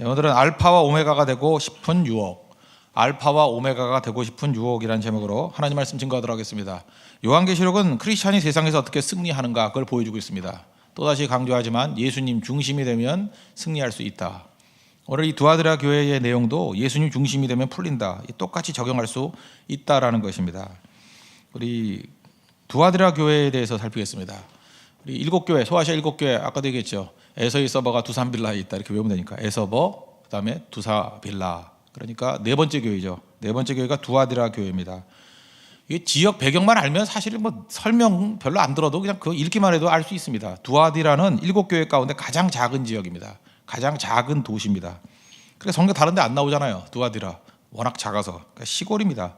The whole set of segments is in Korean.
오늘은 알파와 오메가가 되고 싶은 유혹, 알파와 오메가가 되고 싶은 유혹이라는 제목으로 하나님 말씀 증거하도록 하겠습니다. 요한계시록은 크리스찬이 세상에서 어떻게 승리하는가 그걸 보여주고 있습니다. 또다시 강조하지만 예수님 중심이 되면 승리할 수 있다. 오늘 이 두아드라 교회의 내용도 예수님 중심이 되면 풀린다. 똑같이 적용할 수 있다라는 것입니다. 우리 두아드라 교회에 대해서 살피겠습니다. 우리 일곱 교회, 소아시아 일곱 교회 아까도 얘기했죠. 에서의 서버가 두산빌라에 있다 이렇게 외우면 되니까 에서버 그다음에 두사빌라, 그러니까 네 번째 교회죠. 네 번째 교회가 두아드라 교회입니다. 이게 지역 배경만 알면 사실 뭐 설명 별로 안 들어도 그냥 그거 읽기만 해도 알 수 있습니다. 두아디라는 일곱 교회 가운데 가장 작은 지역입니다. 가장 작은 도시입니다. 그래서 성경 다른 데 안 나오잖아요. 두아디라 워낙 작아서. 그러니까 시골입니다.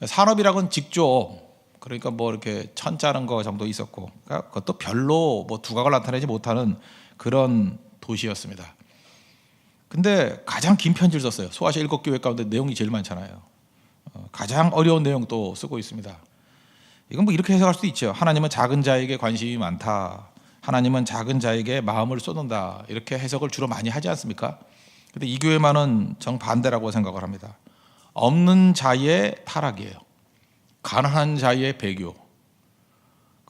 산업이라고는 직접, 그러니까 뭐 이렇게 천 짜는 거 정도 있었고, 그러니까 그것도 별로 뭐 두각을 나타내지 못하는 그런 도시였습니다. 근데 가장 긴 편지를 썼어요. 소아시아 일곱 교회 가운데 내용이 제일 많잖아요. 가장 어려운 내용도 쓰고 있습니다. 이건 뭐 이렇게 해석할 수도 있죠. 하나님은 작은 자에게 관심이 많다. 하나님은 작은 자에게 마음을 쏟는다. 이렇게 해석을 주로 많이 하지 않습니까? 근데 이 교회만은 정반대라고 생각을 합니다. 없는 자의 타락이에요. 가난한 자의 배교.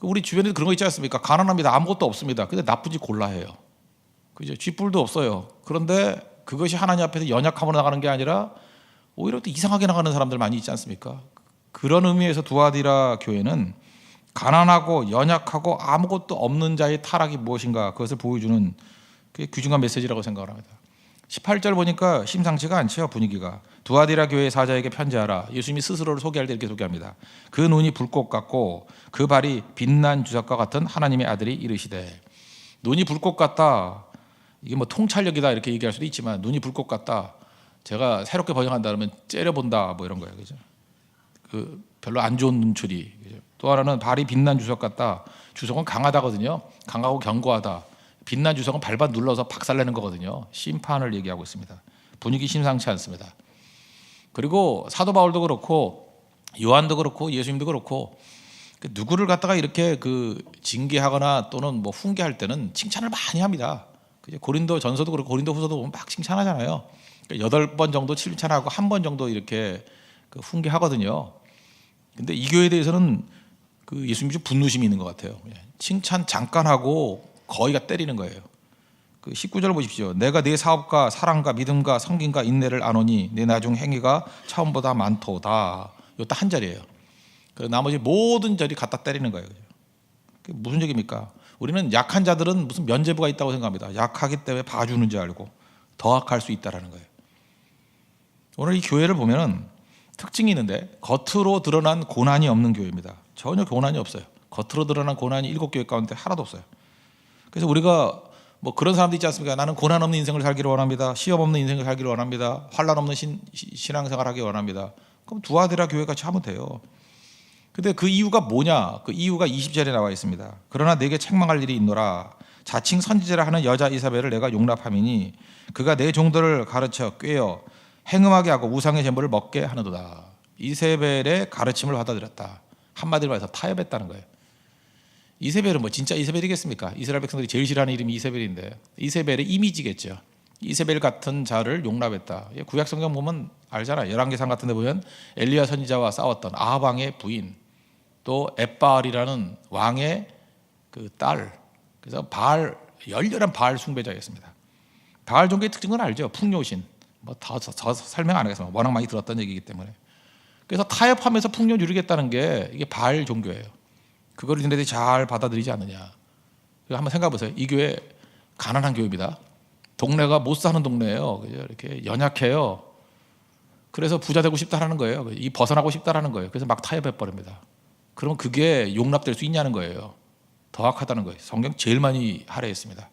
우리 주변에도 그런 거 있지 않습니까? 가난합니다. 아무것도 없습니다. 근데 나쁜 짓 골라 해요. 그죠? 쥐뿔도 없어요. 그런데 그것이 하나님 앞에서 연약함으로 나가는 게 아니라 오히려 또 이상하게 나가는 사람들 많이 있지 않습니까? 그런 의미에서 두아디라 교회는 가난하고 연약하고 아무것도 없는 자의 타락이 무엇인가 그것을 보여주는 그게 귀중한 메시지라고 생각을 합니다. 18절 보니까 심상치가 않죠. 분위기가. 두아디라 교회 사자에게 편지하라. 예수님이 스스로를 소개할 때 이렇게 소개합니다. 그 눈이 불꽃 같고 그 발이 빛난 주석과 같은 하나님의 아들이 이르시되. 눈이 불꽃 같다. 이게 뭐 통찰력이다 이렇게 얘기할 수도 있지만 눈이 불꽃 같다. 제가 새롭게 번역한다 그러면 째려본다 뭐 이런 거예요. 그죠? 그 별로 안 좋은 눈초리. 그죠? 또 하나는 발이 빛난 주석 같다. 주석은 강하다거든요. 강하고 견고하다. 빛난 주석은 밟아 눌러서 박살내는 거거든요. 심판을 얘기하고 있습니다. 분위기 심상치 않습니다. 그리고 사도 바울도 그렇고 요한도 그렇고 예수님도 그렇고 누구를 갖다가 이렇게 그 징계하거나 또는 뭐 훈계할 때는 칭찬을 많이 합니다. 고린도 전서도 그렇고 고린도 후서도 보면 막 칭찬하잖아요. 8번 정도 칭찬하고 1번 정도 이렇게 훈계하거든요. 근데 이 교회에 대해서는 그 예수님이 좀 분노심이 있는 것 같아요. 칭찬 잠깐 하고 거의가 때리는 거예요. 그 19절 보십시오. 내가 네 사업과 사랑과 믿음과 성김과 인내를 아노니 네 나중 행위가 처음보다 많도다. 이거 딱 한 절이에요. 나머지 모든 절이 갖다 때리는 거예요. 그게 무슨 얘기입니까? 우리는 약한 자들은 무슨 면죄부가 있다고 생각합니다. 약하기 때문에 봐주는 줄 알고 더 악할 수 있다는 거예요. 오늘 이 교회를 보면은 특징이 있는데 겉으로 드러난 고난이 없는 교회입니다. 전혀 고난이 없어요. 겉으로 드러난 고난이 일곱 교회 가운데 하나도 없어요. 그래서 우리가 뭐 그런 사람도 있지 않습니까? 나는 고난 없는 인생을 살기를 원합니다. 시험 없는 인생을 살기를 원합니다. 환난 없는 신앙생활 하기 원합니다. 그럼 두아드라 교회 같이 하면 돼요. 근데 그 이유가 뭐냐? 그 이유가 20절에 나와 있습니다. 그러나 내게 책망할 일이 있노라. 자칭 선지자라 하는 여자 이사벨을 내가 용납함이니 그가 내 종들을 가르쳐 꾀어 행음하게 하고 우상의 제물을 먹게 하는도다. 이세벨의 가르침을 받아들였다. 한마디로 해서 타협했다는 거예요. 이세벨은 뭐 진짜 이세벨이겠습니까? 이스라엘 백성들이 제일 싫어하는 이름이 이세벨인데 이세벨의 이미지겠죠. 이세벨 같은 자를 용납했다. 구약 성경 보면 알잖아요. 열왕기상 같은 데 보면 엘리야 선지자와 싸웠던 아합 왕의 부인, 또 엣바알이라는 왕의 그 딸. 그래서 바알, 열렬한 바알 숭배자였습니다. 바알 종교의 특징은 알죠. 풍요신. 뭐 더 설명 안 하겠습니다. 워낙 많이 들었던 얘기이기 때문에. 그래서 타협하면서 풍요 누리겠다는 게 이게 바알 종교예요. 그거를 니네들이 잘 받아들이지 않느냐. 한번 생각해 보세요. 이 교회 가난한 교회입니다. 동네가 못 사는 동네예요. 이렇게 연약해요. 그래서 부자 되고 싶다라는 거예요. 이 벗어나고 싶다라는 거예요. 그래서 막 타협해 버립니다. 그럼 그게 용납될 수 있냐는 거예요. 더 악하다는 거예요. 성경 제일 많이 할애했습니다.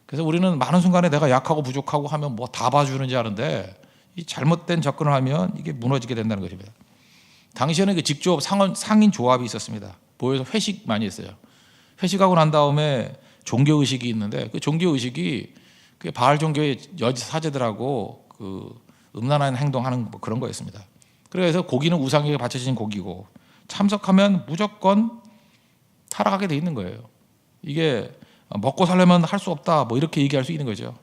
그래서 우리는 많은 순간에 내가 약하고 부족하고 하면 뭐 다 봐주는지 아는데 이 잘못된 접근을 하면 이게 무너지게 된다는 것입니다. 당시에는 그 직조업 상인 조합이 있었습니다. 모여서 회식 많이 했어요. 회식하고 난 다음에 종교 의식이 있는데 그 종교 의식이 그 바알 종교의 여지 사제들하고 그 음란한 행동하는 뭐 그런 거였습니다. 그래서 고기는 우상에게 바쳐진 고기고 참석하면 무조건 타락하게 돼 있는 거예요. 이게 먹고 살려면 할 수 없다 뭐 이렇게 얘기할 수 있는 거죠.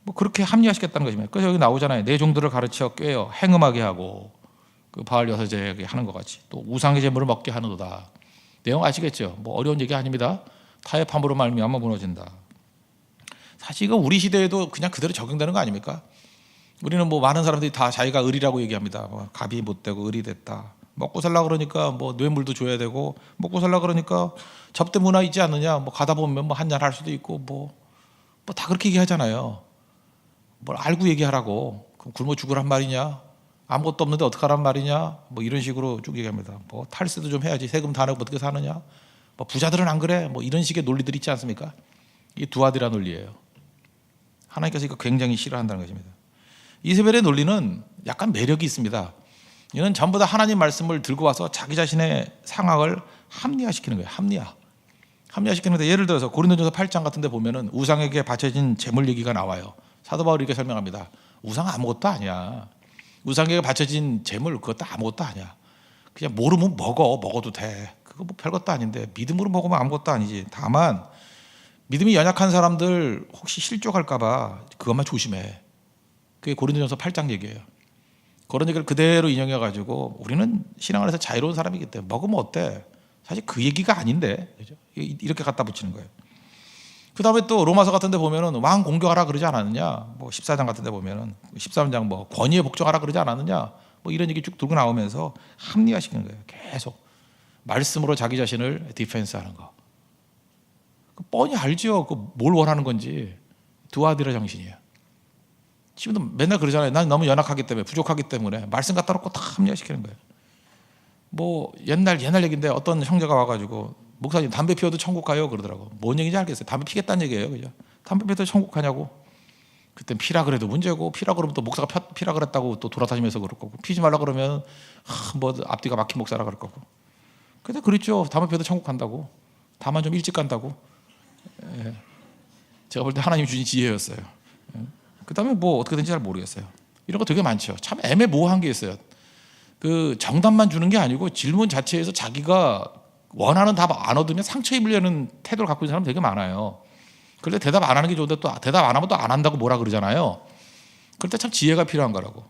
뭐 그렇게 합리화시켰다는 것입니다. 그래서 여기 나오잖아요. 내 종들을 가르쳐 꾀어 행음하게 하고 그 바알 여사제에게 하는 것 같이 또 우상의 제물을 먹게 하는도다. 내용 아시겠죠? 뭐 어려운 얘기 아닙니다. 타협 함으로 말미암아 무너진다. 사실 이거 우리 시대에도 그냥 그대로 적용되는 거 아닙니까? 우리는 뭐 많은 사람들이 다 자기가 을이라고 얘기합니다. 뭐 갑이 못 되고 을이 됐다. 먹고 살라 그러니까 뭐 뇌물도 줘야 되고 먹고 살라 그러니까 접대 문화 있지 않느냐. 뭐 가다 보면 뭐 한잔 할 수도 있고 뭐 다 그렇게 얘기하잖아요. 뭘 알고 얘기하라고. 그럼 굶어 죽으란 말이냐? 아무것도 없는데 어떡하란 말이냐? 뭐 이런 식으로 쭉 얘기합니다. 뭐 탈세도 좀 해야지. 세금 다 내고 어떻게 사느냐? 뭐 부자들은 안 그래? 뭐 이런 식의 논리들 있지 않습니까? 이게 두아디라 논리예요. 하나님께서 이거 굉장히 싫어한다는 것입니다. 이세벨의 논리는 약간 매력이 있습니다. 이는 전부 다 하나님 말씀을 들고 와서 자기 자신의 상황을 합리화시키는 거예요. 합리화시키는데 예를 들어서 고린도전서 8장 같은 데 보면은 우상에게 바쳐진 제물 얘기가 나와요. 사도 바울이 이렇게 설명합니다. 우상 아무것도 아니야. 우상에게 바쳐진 제물 그것도 아무것도 아니야. 그냥 모르면 먹어도 돼. 그거 뭐 별것도 아닌데 믿음으로 먹으면 아무것도 아니지. 다만 믿음이 연약한 사람들 혹시 실족할까 봐 그것만 조심해. 그게 고린도전서 8장 얘기예요. 그런 얘기를 그대로 인용해 가지고 우리는 신앙을 해서 자유로운 사람이기 때문에 먹으면 어때? 사실 그 얘기가 아닌데. 그죠? 이렇게 갖다 붙이는 거예요. 그다음에 또 로마서 같은 데 보면은 왕 공경하라 그러지 않았느냐? 뭐 14장 같은 데 보면은 13장 뭐 권위에 복종하라 그러지 않았느냐? 뭐 이런 얘기 쭉 들고 나오면서 합리화시키는 거예요. 계속 말씀으로 자기 자신을 디펜스하는 거. 뻔히 알죠. 뭘 원하는 건지. 두아디라 정신이에요. 지금도 맨날 그러잖아요. 난 너무 연약하기 때문에 부족하기 때문에 말씀 갖다 놓고 다 합리화시키는 거예요. 뭐 옛날 얘기인데 어떤 형제가 와가지고 목사님 담배 피워도 천국 가요 그러더라고. 뭔 얘기인지 알겠어요. 담배 피겠다는 얘기예요, 그죠? 담배 피워도 천국 가냐고. 그땐 피라 그래도 문제고 피라 그러면 또 목사가 피라 그랬다고 또 돌아다니면서 그럴 거고 피지 말라 그러면 뭐 앞뒤가 막힌 목사라 그럴 거고. 근데 그랬죠. 담배 피워도 천국 간다고. 다만 좀 일찍 간다고. 예. 제가 볼 때 하나님 주신 지혜였어요. 예. 그다음에 뭐 어떻게 된지 잘 모르겠어요. 이런 거 되게 많죠. 참 애매모호한 게 있어요. 그 정답만 주는 게 아니고 질문 자체에서 자기가 원하는 답 안 얻으면 상처 입으려는 태도를 갖고 있는 사람 되게 많아요. 그런데 대답 안 하는 게 좋은데 또 대답 안 하면 또 안 한다고 뭐라 그러잖아요. 그럴 때 참 지혜가 필요한 거라고.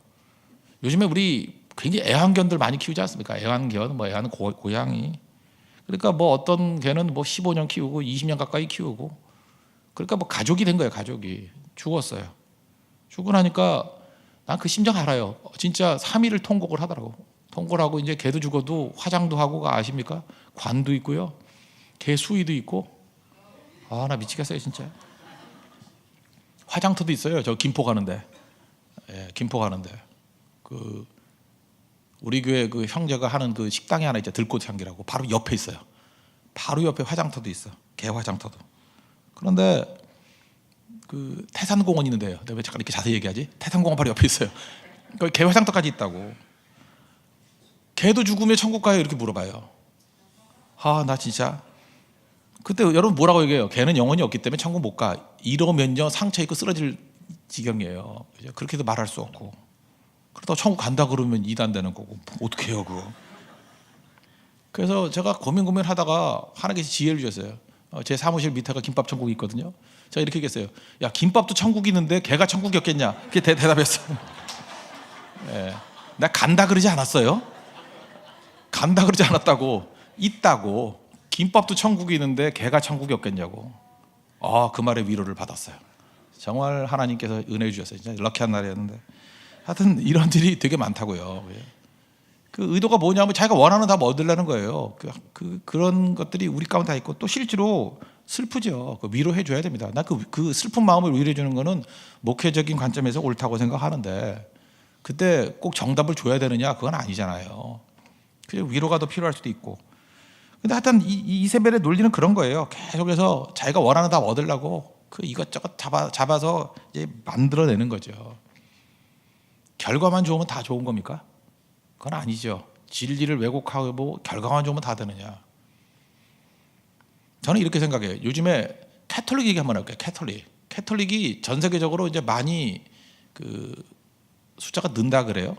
요즘에 우리 굉장히 애완견들 많이 키우지 않습니까? 애완견, 뭐 애완 고양이. 그러니까 뭐 어떤 개는 뭐 15년 키우고 20년 가까이 키우고. 그러니까 뭐 가족이 된 거예요. 가족이 죽었어요. 죽고 나니까 난 그 심정 알아요. 진짜 3일을 통곡을 하더라고. 통곡을 하고 이제 개도 죽어도 화장도 하고 아십니까? 관도 있고요. 개 수위도 있고. 아, 나 미치겠어요, 진짜. 화장터도 있어요. 저 김포 가는데. 예, 김포 가는데. 그 우리 교회 그 형제가 하는 그 식당이 하나 있죠. 들꽃 향기라고. 바로 옆에 있어요. 바로 옆에 화장터도 있어. 개 화장터도. 그런데 그 태산공원 있는데요. 내가 왜 잠깐 이렇게 자세히 얘기하지? 태산공원 바로 옆에 있어요. 거기 개 화장터까지 있다고. 개도 죽으면 천국 가요? 이렇게 물어봐요. 아, 나 진짜. 그때 여러분 뭐라고 얘기해요? 개는 영혼이 없기 때문에 천국 못 가. 이러면요 상처 입고 쓰러질 지경이에요. 그렇게도 말할 수 없고. 그러다가 천국 간다 그러면 이단되는 거고. 어떻게 해요 그거? 그래서 제가 고민하다가 하나님께서 지혜를 주셨어요. 제 사무실 밑에가 김밥 천국이 있거든요. 제가 이렇게 얘기했어요. 야, 김밥도 천국이 있는데 개가 천국이었겠냐? 그게 대답했어요. 예. 내가 간다 그러지 않았어요. 간다 그러지 않았다고. 있다고. 김밥도 천국이 있는데 개가 천국이 없겠냐고. 그 말에 위로를 받았어요. 정말 하나님께서 은혜 주셨어요. 진짜 럭키한 날이었는데. 하여튼 이런 일이 되게 많다고요. 그 의도가 뭐냐면 자기가 원하는 답 얻으려는 거예요. 그런 것들이 우리 가운데 다 있고 또 실제로 슬프죠. 위로해 줘야 됩니다. 나 그 슬픈 마음을 위로해 주는 거는 목회적인 관점에서 옳다고 생각하는데 그때 꼭 정답을 줘야 되느냐? 그건 아니잖아요. 그래서 위로가 더 필요할 수도 있고. 근데 하여튼 이세벨의 논리는 그런 거예요. 계속해서 자기가 원하는 답 얻으려고 그 이것저것 잡아서 이제 만들어내는 거죠. 결과만 좋으면 다 좋은 겁니까? 그건 아니죠. 진리를 왜곡하고 결과만 좋으면 다 되느냐. 저는 이렇게 생각해요. 요즘에 캐톨릭 얘기 한번 할게요. 캐톨릭이 전 세계적으로 이제 많이 그 숫자가 는다 그래요.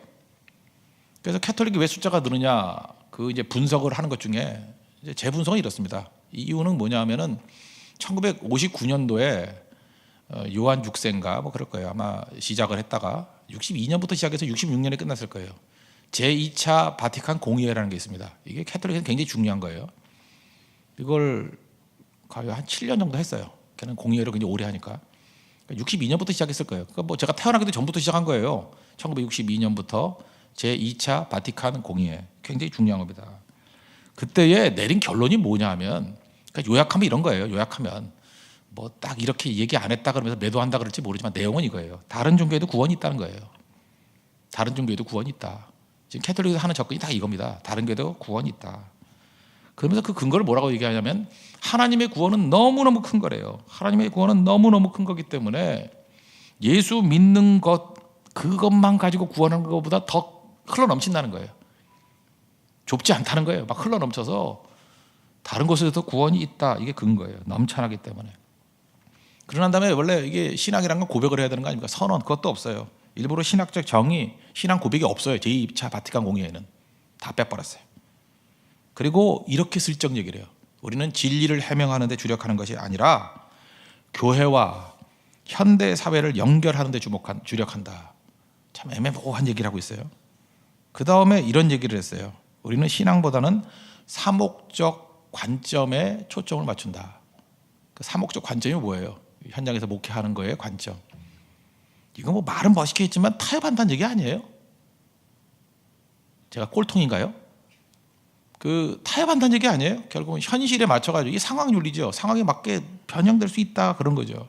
그래서 캐톨릭이 왜 숫자가 느느냐 그 이제 분석을 하는 것 중에 이제 제 분석은 이렇습니다. 이 이유는 뭐냐면은 1959년도에 요한 6세인가 뭐 그럴 거예요. 아마 시작을 했다가 62년부터 시작해서 66년에 끝났을 거예요. 제2차 바티칸 공의회라는 게 있습니다. 이게 캐톨릭에는 굉장히 중요한 거예요. 이걸 거의 한 7년 정도 했어요. 걔는 공의회를 굉장히 오래 하니까. 62년부터 시작했을 거예요. 그러니까 뭐 제가 태어나기도 전부터 시작한 거예요. 1962년부터 제2차 바티칸 공의회. 굉장히 중요한 겁니다. 그때에 내린 결론이 뭐냐 하면, 그러니까 요약하면 이런 거예요. 요약하면 뭐 딱 이렇게 얘기 안 했다 그러면서 매도한다 그럴지 모르지만 내용은 이거예요. 다른 종교에도 구원이 있다는 거예요. 다른 종교에도 구원이 있다. 지금 캐톨릭에서 하는 접근이 다 이겁니다. 다른 교회도 구원이 있다. 그러면서 그 근거를 뭐라고 얘기하냐면 하나님의 구원은 너무너무 큰 거래요. 하나님의 구원은 너무너무 큰 거기 때문에 예수 믿는 것 그것만 가지고 구원하는 것보다 더 흘러넘친다는 거예요. 좁지 않다는 거예요. 막 흘러넘쳐서 다른 곳에서도 구원이 있다. 이게 근거예요. 넘쳐나기 때문에. 그러난 다음에 원래 이게 신앙이란 건 고백을 해야 되는 거 아닙니까? 선언 그것도 없어요. 일부러 신학적 정의, 신앙 고백이 없어요. 제2차 바티칸 공의회는 다 빼버렸어요. 그리고 이렇게 슬쩍 얘기를 해요. 우리는 진리를 해명하는 데 주력하는 것이 아니라 교회와 현대 사회를 연결하는 데 주력한다. 참 애매모호한 얘기를 하고 있어요. 그 다음에 이런 얘기를 했어요. 우리는 신앙보다는 사목적 관점에 초점을 맞춘다. 그 사목적 관점이 뭐예요? 현장에서 목회하는 거에 관점. 이거 뭐 말은 멋있게 했지만 타협한다는 얘기 아니에요? 제가 꼴통인가요? 그 타협한다는 얘기 아니에요? 결국은 현실에 맞춰가지고 이 상황 윤리죠. 상황에 맞게 변형될 수 있다 그런 거죠.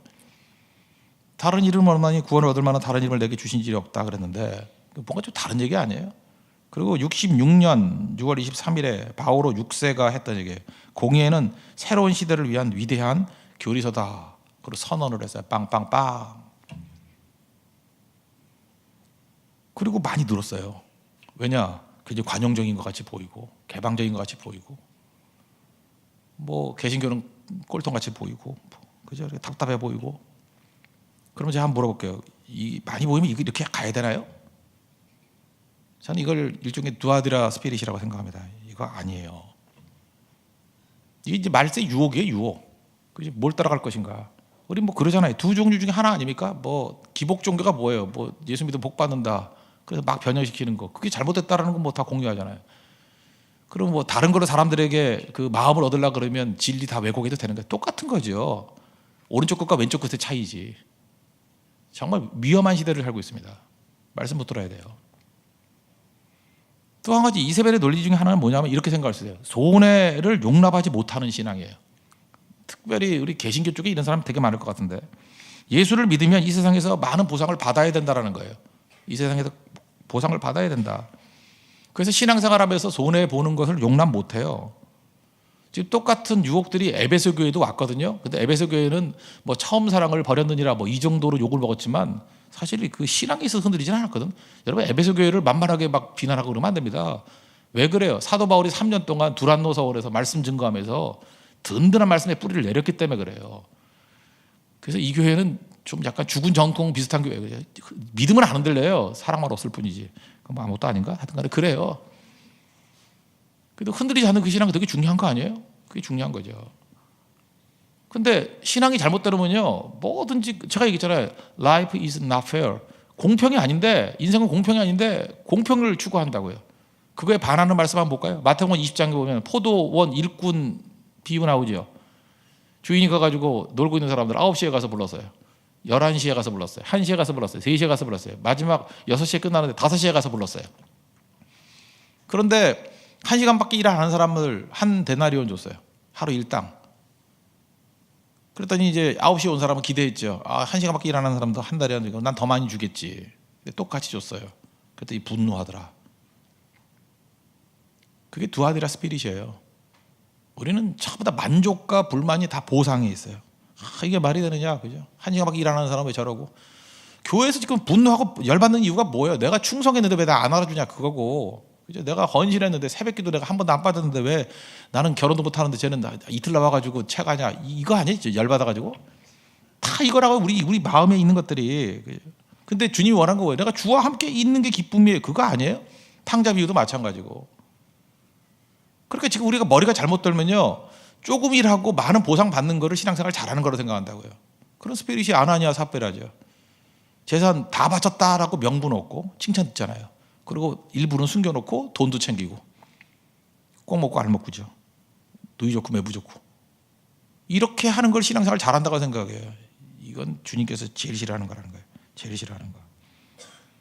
다른 이름 얼마니 구원을 얻을 만한 다른 이름을 내게 주신 일이 없다 그랬는데 뭔가 좀 다른 얘기 아니에요? 그리고 66년 6월 23일에 바오로 6세가 했던 얘기예요. 공의회는 새로운 시대를 위한 위대한 교리서다. 그리고 선언을 했어요. 빵빵빵. 그리고 많이 늘었어요. 왜냐? 굉장히 관용적인 것 같이 보이고 개방적인 것 같이 보이고 뭐 개신교는 꼴통같이 보이고 그죠? 답답해 보이고. 그러면 제가 한번 물어볼게요. 많이 보이면 이렇게 가야 되나요? 저는 이걸 일종의 두아디라 스피릿이라고 생각합니다. 이거 아니에요. 이게 이제 말세 유혹이에요, 유혹. 그지? 뭘 따라갈 것인가? 우리 뭐 그러잖아요. 두 종류 중에 하나 아닙니까? 뭐 기복 종교가 뭐예요? 뭐 예수 믿으면 복 받는다. 그래서 막 변형시키는 거. 그게 잘못됐다라는 건 뭐 다 공유하잖아요. 그럼 뭐 다른 걸로 사람들에게 그 마음을 얻으려 그러면 진리 다 왜곡해도 되는 거예요. 똑같은 거죠. 오른쪽 끝과 왼쪽 끝의 차이지. 정말 위험한 시대를 살고 있습니다. 말씀 못 들어야 돼요. 또 한 가지 이세벨의 논리 중에 하나는 뭐냐면 이렇게 생각할 수 있어요. 손해를 용납하지 못하는 신앙이에요. 특별히 우리 개신교 쪽에 이런 사람 되게 많을 것 같은데 예수를 믿으면 이 세상에서 많은 보상을 받아야 된다는 거예요. 이 세상에서 보상을 받아야 된다. 그래서 신앙생활하면서 손해 보는 것을 용납 못해요. 지금 똑같은 유혹들이 에베소 교회도 왔거든요. 근데 에베소 교회는 뭐 처음 사랑을 버렸느니라 뭐 이 정도로 욕을 먹었지만 사실 그 신앙에 있어서 흔들리지는 않았거든. 여러분 에베소 교회를 만만하게 막 비난하고 그러면 안 됩니다. 왜 그래요? 사도 바울이 3년 동안 두란노 서울에서 말씀 증거하면서 든든한 말씀의 뿌리를 내렸기 때문에 그래요. 그래서 이 교회는 좀 약간 죽은 정통 비슷한 교회예요. 믿음은 안 흔들려요. 사랑만 없을 뿐이지. 그럼 아무것도 아닌가? 하여튼 간에 그래요. 그래도 흔들리지 않는 그 신앙이 되게 중요한 거 아니에요? 그게 중요한 거죠. 근데 신앙이 잘못되면요 뭐든지 제가 얘기했잖아요. Life is not fair. 공평이 아닌데 인생은 공평이 아닌데 공평을 추구한다고요. 그거에 반하는 말씀 한번 볼까요? 마태복음 20장에 보면 포도원 일꾼 비유 나오죠. 주인이 가가지고 놀고 있는 사람들 9시에 가서 불렀어요. 11시에 가서 불렀어요. 1시에 가서 불렀어요. 3시에 가서 불렀어요. 마지막 6시에 끝나는데 5시에 가서 불렀어요. 그런데 1시간밖에 일 안 하는 사람을 한 데나리온 줬어요. 하루 일당. 그랬더니 이제 9시에 온 사람은 기대했죠. 1시간밖에 일 안 하는 사람도 한 달에 난 더 많이 주겠지. 근데 똑같이 줬어요. 그랬더니 분노하더라. 그게 두아디라 스피릿이에요. 우리는 전부 다 만족과 불만이 다 보상에 있어요. 이게 말이 되느냐, 그죠? 1시간밖에 일 안 하는 사람은 왜 저러고? 교회에서 지금 분노하고 열받는 이유가 뭐예요? 내가 충성했는데 왜 나 안 알아주냐 그거고. 그죠? 내가 헌신했는데 새벽기도 내가 한 번도 안 받았는데 왜 나는 결혼도 못 하는데 쟤는 이틀 나와가지고 채가냐? 이거 아니지? 열받아가지고 다 이거라고 우리 마음에 있는 것들이. 근데 주님이 원한 거예요. 내가 주와 함께 있는 게 기쁨이에요. 그거 아니에요? 탕자 비유도 마찬가지고. 그러니까 지금 우리가 머리가 잘못 돌면요 조금 일하고 많은 보상 받는 거를 신앙생활 잘하는 거로 생각한다고요. 그런 스피릿이 아나니아 삽베라죠. 재산 다 바쳤다라고 명분 없고 칭찬 듣잖아요. 그리고 일부는 숨겨놓고 돈도 챙기고 꼭 먹고 알 먹고죠. 누이 좋고 매부 좋고 이렇게 하는 걸 신앙생활 잘한다고 생각해요. 이건 주님께서 제일 싫어하는 거라는 거예요. 제일 싫어하는 거.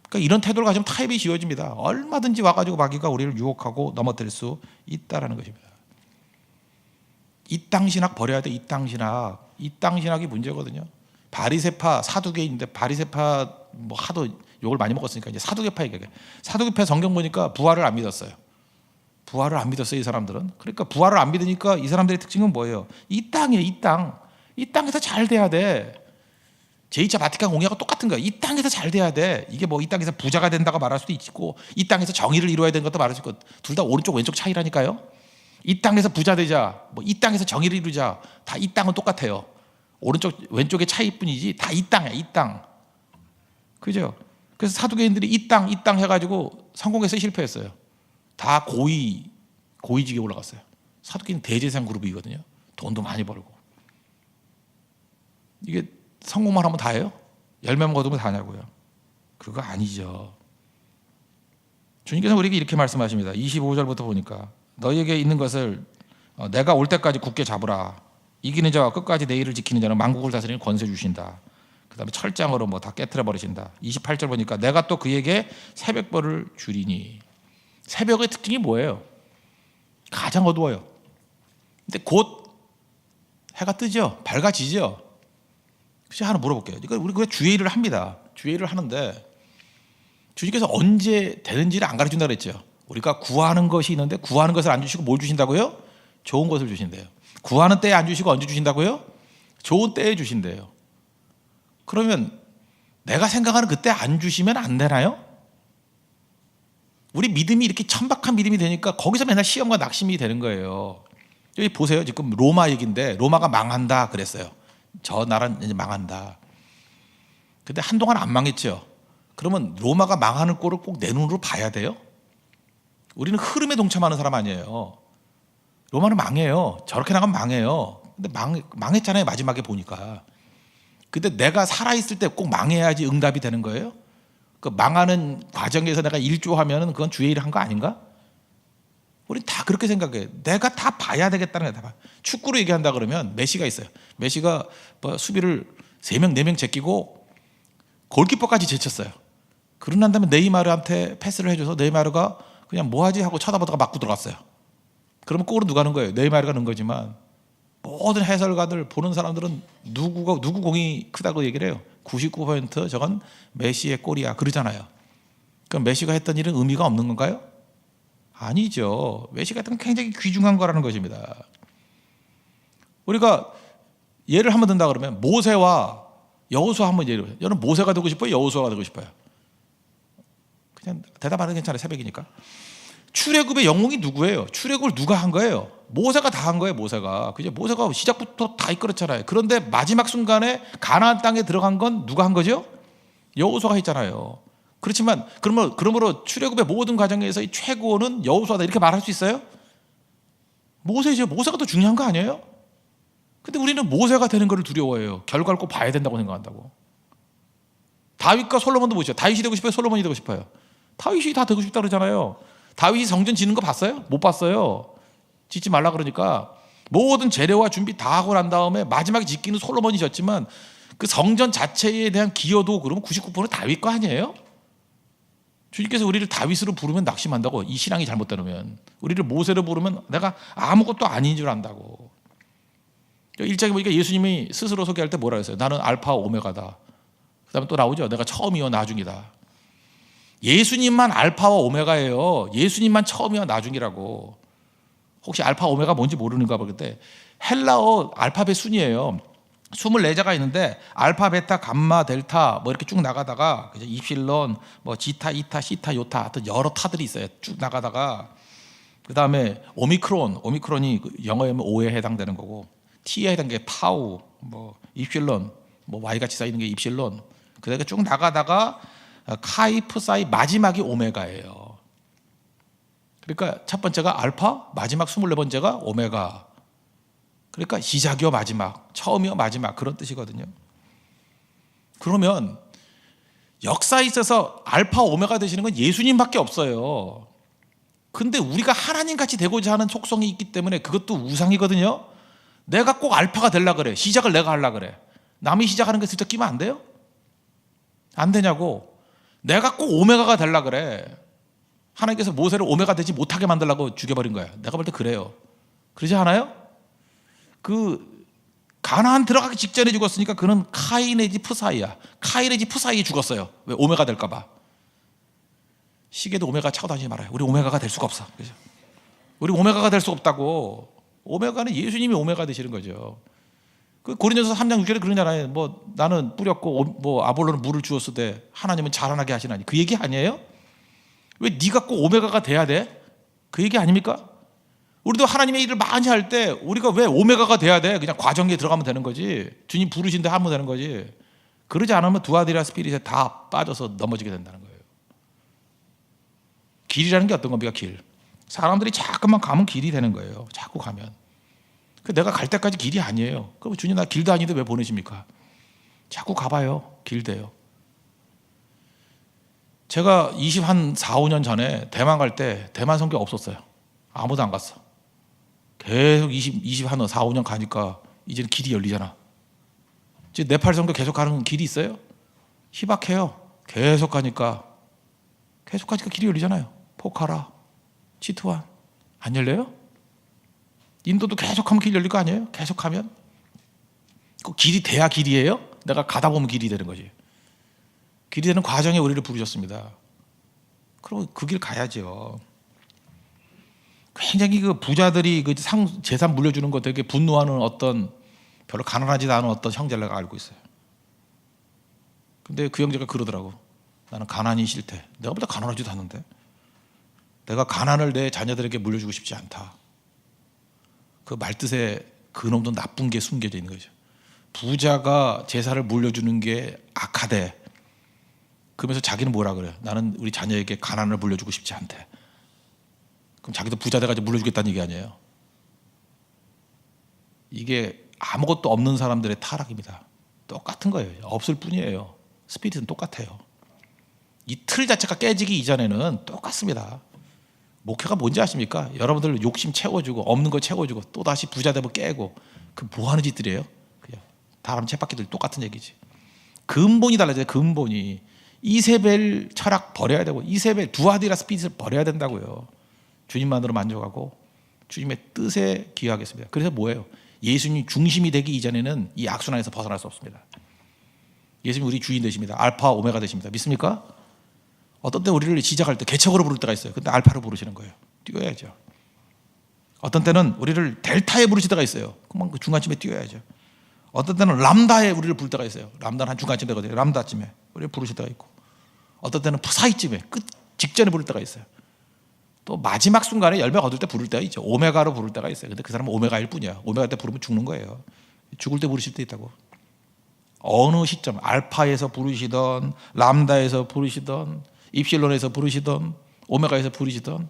그러니까 이런 태도를 가지면 타협이 지어집니다. 얼마든지 와가지고 마귀가 우리를 유혹하고 넘어뜨릴 수 있다라는 것입니다. 이 땅 신학 버려야 돼. 이 땅 신학. 이 땅 신학이 문제거든요. 바리새파 사두개인데 바리새파 뭐 하도 욕을 많이 먹었으니까 이제 사두개파 얘기해. 사두개파 성경 보니까 부활을 안 믿었어요. 부활을 안 믿었어요, 이 사람들은. 그러니까 부활을 안 믿으니까 이 사람들의 특징은 뭐예요? 이 땅이에요, 이 땅. 이 땅에서 잘 돼야 돼. 제2차 바티칸 공약과 똑같은 거예요. 이 땅에서 잘 돼야 돼. 이게 뭐 이 땅에서 부자가 된다고 말할 수도 있고 이 땅에서 정의를 이루어야 되는 것도 말할 수 있고 둘 다 오른쪽 왼쪽 차이라니까요. 이 땅에서 부자 되자, 뭐 이 땅에서 정의를 이루자, 다 이 땅은 똑같아요. 오른쪽 왼쪽의 차이뿐이지 다 이 땅이야, 이 땅. 그죠? 그래서 사두개인들이 이 땅 해가지고 성공해서 실패했어요. 다 고위직에 올라갔어요. 사두개인 대재산 그룹이거든요. 돈도 많이 벌고. 이게 성공만 하면 다예요? 열매만 거두면 다냐고요? 그거 아니죠. 주님께서 우리에게 이렇게 말씀하십니다. 25절부터 보니까 너희에게 있는 것을 내가 올 때까지 굳게 잡으라. 이기는 자와 끝까지 내 일을 지키는 자는 만국을 다스리는 권세 주신다. 그 다음에 철장으로 뭐 다 깨트려 버리신다. 28절 보니까 내가 또 그에게 새벽벌을 주리니. 새벽의 특징이 뭐예요? 가장 어두워요. 근데 곧 해가 뜨죠. 밝아지죠. 그래서 하나 물어볼게요. 그러니까 우리 주의 일을 합니다. 주의 일을 하는데 주님께서 언제 되는지를 안 가르쳐준다고 그랬죠. 우리가 구하는 것이 있는데 구하는 것을 안 주시고 뭘 주신다고요? 좋은 것을 주신대요. 구하는 때에 안 주시고 언제 주신다고요? 좋은 때에 주신대요. 그러면 내가 생각하는 그때 안 주시면 안 되나요? 우리 믿음이 이렇게 천박한 믿음이 되니까 거기서 맨날 시험과 낙심이 되는 거예요. 여기 보세요. 지금 로마 얘기인데 로마가 망한다 그랬어요. 저 나라는 이제 망한다. 근데 한동안 안 망했죠. 그러면 로마가 망하는 꼴을 꼭 내 눈으로 봐야 돼요? 우리는 흐름에 동참하는 사람 아니에요. 로마는 망해요. 저렇게 나가면 망해요. 근데 망했잖아요. 마지막에 보니까. 근데 내가 살아있을 때 꼭 망해야지 응답이 되는 거예요? 그 망하는 과정에서 내가 일조하면 그건 주의 일을 한 거 아닌가? 우린 다 그렇게 생각해요. 내가 다 봐야 되겠다는 거야. 축구로 얘기한다 그러면 메시가 있어요. 메시가 뭐 수비를 3명, 4명 제끼고 골키퍼까지 제쳤어요. 그러고 난 다음에 네이마르한테 패스를 해줘서 네이마르가 그냥 뭐하지 하고 쳐다보다가 맞고 들어갔어요. 그러면 골은 누가 넣은 거예요? 네이마르가 넣은 거지만 모든 해설가들 보는 사람들은 누구 공이 크다고 얘기를 해요. 99% 저건 메시의 골이야 그러잖아요. 그럼 메시가 했던 일은 의미가 없는 건가요? 아니죠. 메시가 했던 건 굉장히 귀중한 거라는 것입니다. 우리가 예를 한번 든다 그러면 모세와 여호수아 한번 예를 들어요. 여러분 모세가 되고 싶어요? 여호수아가 되고 싶어요? 그냥 대답하는 게 괜찮아요. 새벽이니까. 출애굽의 영웅이 누구예요? 출애굽을 누가 한 거예요? 모세가 다 한 거예요. 모세가 시작부터 다 이끌었잖아요. 그런데 마지막 순간에 가나안 땅에 들어간 건 누가 한 거죠? 여호수아가 했잖아요. 그렇지만 그러므로 출애굽의 모든 과정에서 최고는 여호수아다 이렇게 말할 수 있어요? 모세죠. 모세가 더 중요한 거 아니에요? 근데 우리는 모세가 되는 것을 두려워해요. 결과를 꼭 봐야 된다고 생각한다고. 다윗과 솔로몬도 보시죠. 다윗이 되고 싶어요? 솔로몬이 되고 싶어요? 다윗이 다 되고 싶다 그러잖아요. 다윗이 성전 짓는 거 봤어요? 못 봤어요. 짓지 말라 그러니까 모든 재료와 준비 다 하고 난 다음에 마지막에 짓기는 솔로몬이 졌지만 그 성전 자체에 대한 기여도 그러면 99% 다윗 거 아니에요? 주님께서 우리를 다윗으로 부르면 낙심한다고. 이 신앙이 잘못되면 우리를 모세로 부르면 내가 아무것도 아닌 줄 안다고. 1장에 보니까 예수님이 스스로 소개할 때 뭐라 했어요? 나는 알파 오메가다. 그 다음에 또 나오죠. 내가 처음이요 나중이다. 예수님만 알파와 오메가예요. 예수님만 처음이와 나중이라고. 혹시 알파 오메가 뭔지 모르는가 봐. 그때 헬라어 알파벳 순이에요. 24자가 있는데 알파, 베타, 감마, 델타 뭐 이렇게 쭉 나가다가 입실론, 뭐 지타, 이타, 시타, 요타 하여튼 여러 타들이 있어요. 쭉 나가다가 그 다음에 오미크론이 영어에 하면 O에 해당되는 거고 T에 해당되는 게 타우, 뭐 입실론, 뭐 Y같이 쌓이는 게 입실론. 그다음에 쭉 나가다가 카이, 프사이 마지막이 오메가예요. 그러니까 첫 번째가 알파, 마지막 24번째가 오메가. 그러니까 시작이요 마지막, 처음이요 마지막 그런 뜻이거든요. 그러면 역사에 있어서 알파 오메가 되시는 건 예수님밖에 없어요. 근데 우리가 하나님같이 되고자 하는 속성이 있기 때문에 그것도 우상이거든요. 내가 꼭 알파가 되려고 그래. 시작을 내가 하려고 그래. 남이 시작하는 게 슬쩍 끼면 안 돼요? 안 되냐고. 내가 꼭 오메가가 되려고 그래. 하나님께서 모세를 오메가 되지 못하게 만들려고 죽여버린 거야. 내가 볼 때 그래요. 그러지 않아요? 가나안 들어가기 직전에 죽었으니까 그는 카이네지 푸사이야. 카이네지 푸사이에 죽었어요. 왜? 오메가 될까 봐. 시계도 오메가 차고 다니지 말아요. 우리 오메가가 될 수가 없어. 그죠? 우리 오메가가 될 수 없다고. 오메가는 예수님이 오메가 되시는 거죠. 그 고린도서 3장 6절에 그러잖아요. 뭐 나는 뿌렸고 뭐 아볼로는 물을 주었을 때 하나님은 자라나게 하시나니. 그 얘기 아니에요? 왜 네가 꼭 오메가가 돼야 돼? 그 얘기 아닙니까? 우리도 하나님의 일을 많이 할 때 우리가 왜 오메가가 돼야 돼? 그냥 과정에 들어가면 되는 거지. 주님 부르신데 하면 되는 거지. 그러지 않으면 두아디라 스피릿에 다 빠져서 넘어지게 된다는 거예요. 길이라는 게 어떤 겁니까? 길. 사람들이 자꾸만 가면 길이 되는 거예요. 자꾸 가면. 내가 갈 때까지 길이 아니에요. 그럼 주님 나 길도 아닌데 왜 보내십니까? 자꾸 가봐요. 길 돼요. 제가 4, 5년 전에 대만 갈 때 대만 선교 없었어요. 아무도 안 갔어. 계속 4, 5년 가니까 이제는 길이 열리잖아. 지금 네팔 선교 계속 가는 길이 있어요? 희박해요. 계속 가니까 길이 열리잖아요. 포카라, 치투안 안 열려요? 인도도 계속 하면 길 열릴 거 아니에요? 계속 하면 그 길이 돼야 길이에요? 내가 가다 보면 길이 되는 거지. 길이 되는 과정에 우리를 부르셨습니다. 그럼 그 길 가야죠. 굉장히 그 부자들이 그 재산 물려주는 거 되게 분노하는 어떤 별로 가난하지도 않은 어떤 형제를 내가 알고 있어요. 근데 그 형제가 그러더라고. 나는 가난이 싫대. 내가 보다 가난하지도 않는데. 내가 가난을 내 자녀들에게 물려주고 싶지 않다. 그 말뜻에 그놈도 나쁜 게 숨겨져 있는 거죠. 부자가 제사를 물려주는 게 악하대. 그러면서 자기는 뭐라 그래? 나는 우리 자녀에게 가난을 물려주고 싶지 않대. 그럼 자기도 부자 돼가지고 물려주겠다는 얘기 아니에요? 이게 아무것도 없는 사람들의 타락입니다. 똑같은 거예요. 없을 뿐이에요. 스피릿은 똑같아요. 이 틀 자체가 깨지기 이전에는 똑같습니다. 목회가 뭔지 아십니까? 여러분들 욕심 채워주고 없는 거 채워주고 또 다시 부자 되면 깨고 그 뭐 하는 짓들이에요? 그냥 다른 쳇바퀴들 똑같은 얘기지. 근본이 달라져요. 근본이. 이세벨 철학 버려야 되고 이세벨 두아디라 스피릿을 버려야 된다고요. 주님만으로 만족하고 주님의 뜻에 기여하겠습니다. 그래서 뭐예요? 예수님 중심이 되기 이전에는 이 악순환에서 벗어날 수 없습니다. 예수님 우리 주인 되십니다. 알파 오메가 되십니다. 믿습니까? 어떤 때 우리를 시작할 때 개척으로 부를 때가 있어요. 근데 알파로 부르시는 거예요. 뛰어야죠. 어떤 때는 우리를 델타에 부르실 때가 있어요. 그만 그 중간쯤에 뛰어야죠. 어떤 때는 람다에 우리를 부를 때가 있어요. 람다는 한 중간쯤 되거든요. 람다쯤에 우리를 부르실 때가 있고, 어떤 때는 푸사이쯤에 끝 직전에 부를 때가 있어요. 또 마지막 순간에 열매 얻을 때 부를 때가 있죠. 오메가로 부를 때가 있어요. 근데 그 사람은 오메가일 뿐이야. 오메가 때 부르면 죽는 거예요. 죽을 때 부르실 때 있다고. 어느 시점 알파에서 부르시던 람다에서 부르시던 입실론에서 부르시던 오메가에서 부르시던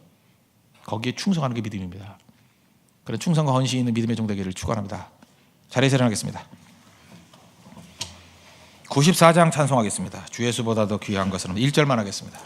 거기에 충성하는 게 믿음입니다. 그런 충성과 헌신이 있는 믿음의 종되기를 축원합니다. 자리에서 일어나겠습니다. 94장 찬송하겠습니다. 주 예수보다 더 귀한 것은 1절만 하겠습니다.